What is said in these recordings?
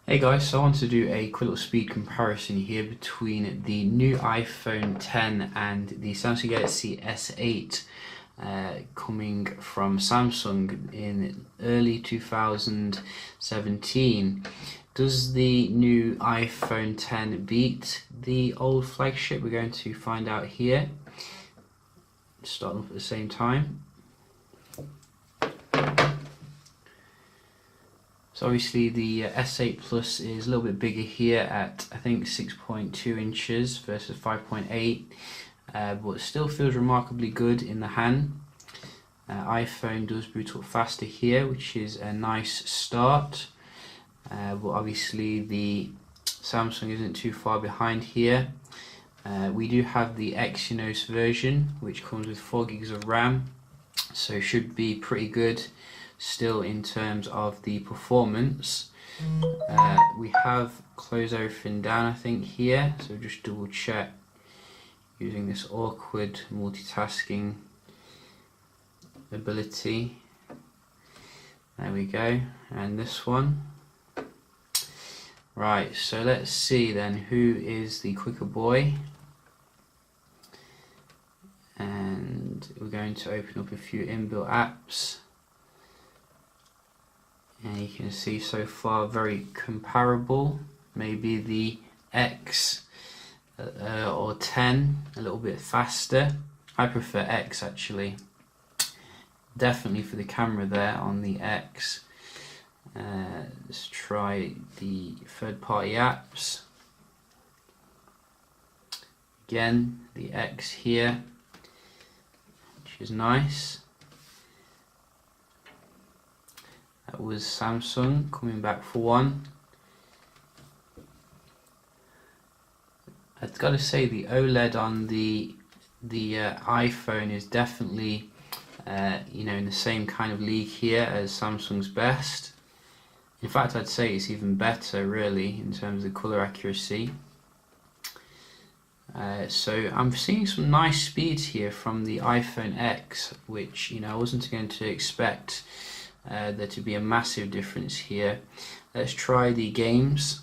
Hey guys, so I want to do a quick little speed comparison here between the new iPhone 10 and the Samsung Galaxy S8 coming from Samsung in early 2017. Does the new iPhone 10 beat the old flagship? We're going to find out here. Starting off at the same time. So obviously the S8 Plus is a little bit bigger here at I think 6.2 inches versus 5.8, but still feels remarkably good in the hand. iPhone does boot up faster here, which is a nice start, but obviously the Samsung isn't too far behind here. We do have the Exynos version, which comes with 4 gigs of RAM, so should be pretty good still in terms of the performance. We have closed everything down I think here, so just double check using this awkward multitasking ability. There we go, and this one. Right, so let's see then who is the quicker boy, and we're going to open up a few inbuilt apps. And you can see so far very comparable. Maybe the X or 10 a little bit faster. I prefer X actually. Definitely for the camera there on the X. Let's try the third-party apps. Again, the X here, which is nice. That was Samsung coming back for one. I've got to say the OLED on the iPhone is definitely in the same kind of league here as Samsung's best. In fact, I'd say it's even better really in terms of colour accuracy. So I'm seeing some nice speeds here from the iPhone X, which I wasn't going to expect there to be a massive difference here. Let's try the games.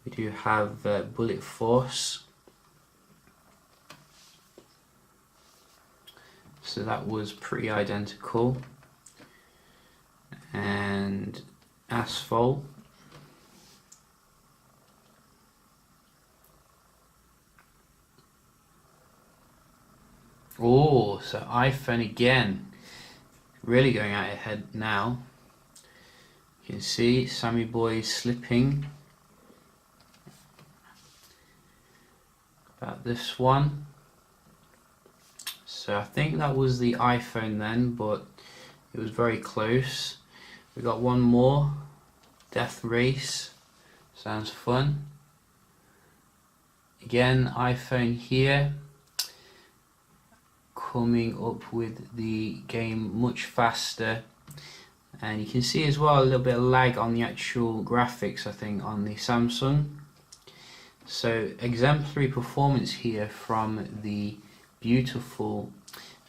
We do have Bullet Force. So that was pretty identical. And Asphalt. Oh, so iPhone again. Really going out ahead now. You can see Sammy Boy slipping. About this one. So I think that was the iPhone then, but it was very close. We got one more. Death Race. Sounds fun. Again, iPhone here. Coming up with the game much faster, and you can see as well a little bit of lag on the actual graphics I think on the Samsung. So exemplary performance here from the beautiful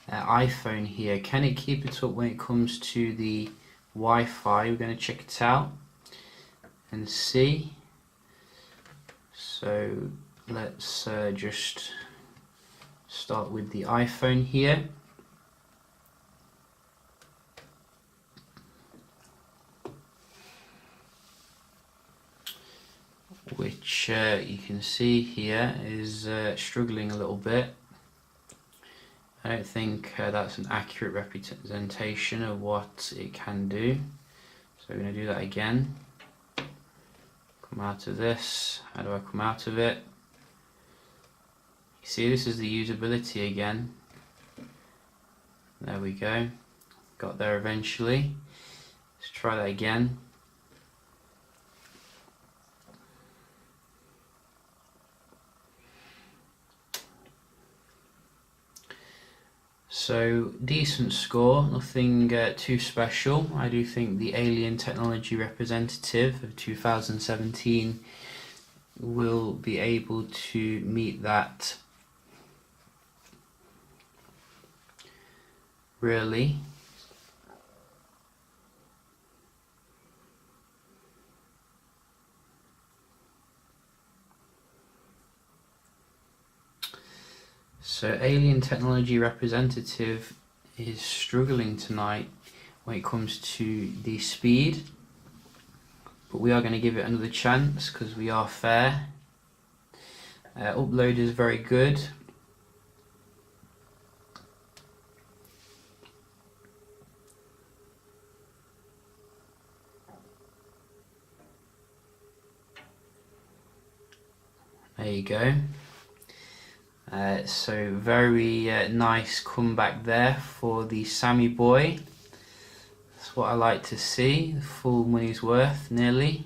iPhone here. Can it keep it up when it comes to the Wi-Fi? We're going to check it out and see. So let's just start with the iPhone here. Which you can see here is struggling a little bit. I don't think that's an accurate representation of what it can do. So we're going to do that again. Come out of this. How do I come out of it? You see, this is the usability again. There we go. Got there eventually. Let's try that again. So decent score, nothing too special. I do think the Alien Technology representative of 2017 will be able to meet that. Really. So Alien Technology representative is struggling tonight when it comes to the speed, but we are going to give it another chance because we are fair. Upload is very good. There you go. So very nice comeback there for the Sammy boy. That's what I like to see. Full money's worth, nearly.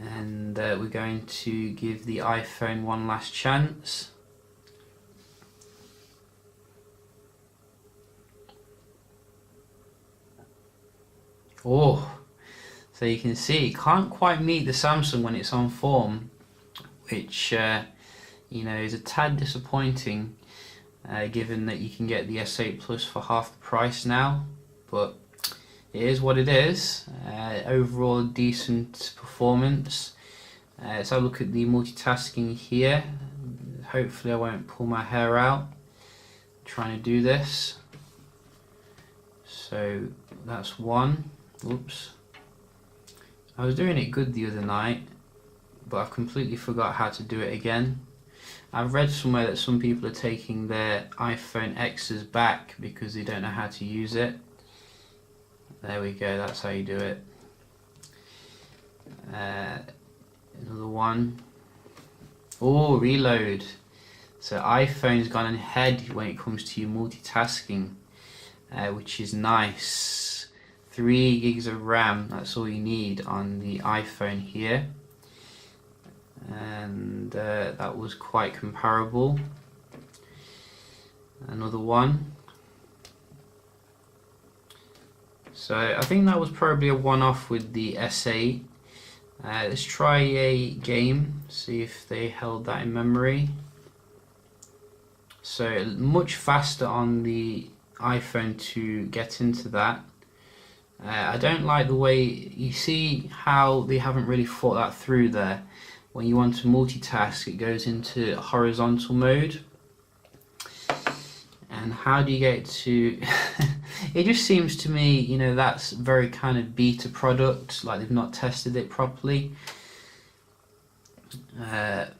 And we're going to give the iPhone one last chance. Oh, so you can see it can't quite meet the Samsung when it's on form, which you know, is a tad disappointing, given that you can get the S8 Plus for half the price now. But it is what it is. Overall, decent performance. Let's have a look at the multitasking here. Hopefully, I won't pull my hair out trying to do this. So that's one. Oops. I was doing it good the other night, but I've completely forgot how to do it again. I've read somewhere that some people are taking their iPhone X's back because they don't know how to use it. There we go, that's how you do it. Another one. Oh, reload. So iPhone's gone ahead when it comes to your multitasking, which is nice. 3 gigs of RAM, that's all you need on the iPhone here. And that was quite comparable. Another one. So I think that was probably a one-off with the S8. Let's try a game, see if they held that in memory. So much faster on the iPhone to get into that. I don't like the way, you see how they haven't really thought that through there. When you want to multitask, it goes into horizontal mode. And how do you get to... It just seems to me, you know, that's very kind of beta product, like they've not tested it properly. Let's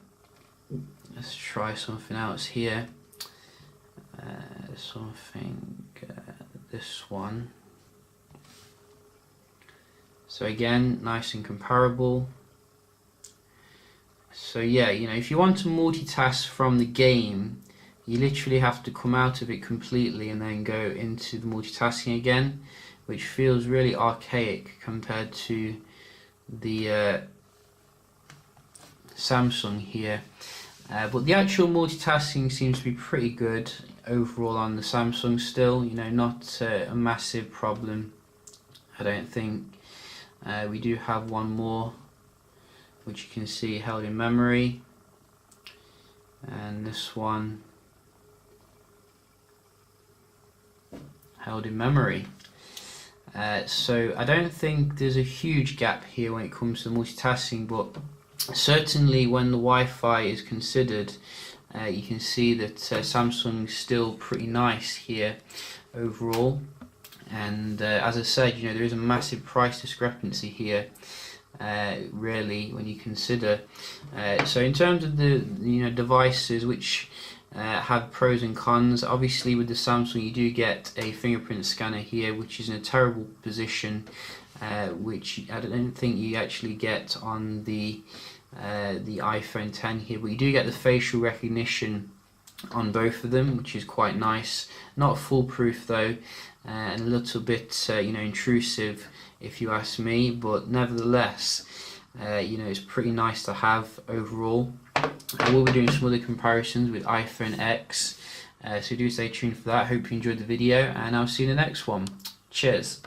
try something else here. This one. So again, nice and comparable. So yeah, you know, if you want to multitask from the game, you literally have to come out of it completely and then go into the multitasking again, which feels really archaic compared to the Samsung here. But the actual multitasking seems to be pretty good overall on the Samsung still, you know, not a massive problem, I don't think. We do have one more, which you can see held in memory, and this one held in memory. So I don't think there's a huge gap here when it comes to multitasking, but certainly when the Wi-Fi is considered, you can see that Samsung's still pretty nice here overall. And as I said, you know, there is a massive price discrepancy here, really, when you consider. So in terms of the devices which have pros and cons, obviously with the Samsung you do get a fingerprint scanner here, which is in a terrible position, which I don't think you actually get on the iPhone X here, but you do get the facial recognition on both of them, which is quite nice. Not foolproof though, and a little bit intrusive if you ask me, but nevertheless it's pretty nice to have overall. I will be doing some other comparisons with iPhone X, so do stay tuned for that. Hope you enjoyed the video, and I'll see you in the next one. Cheers.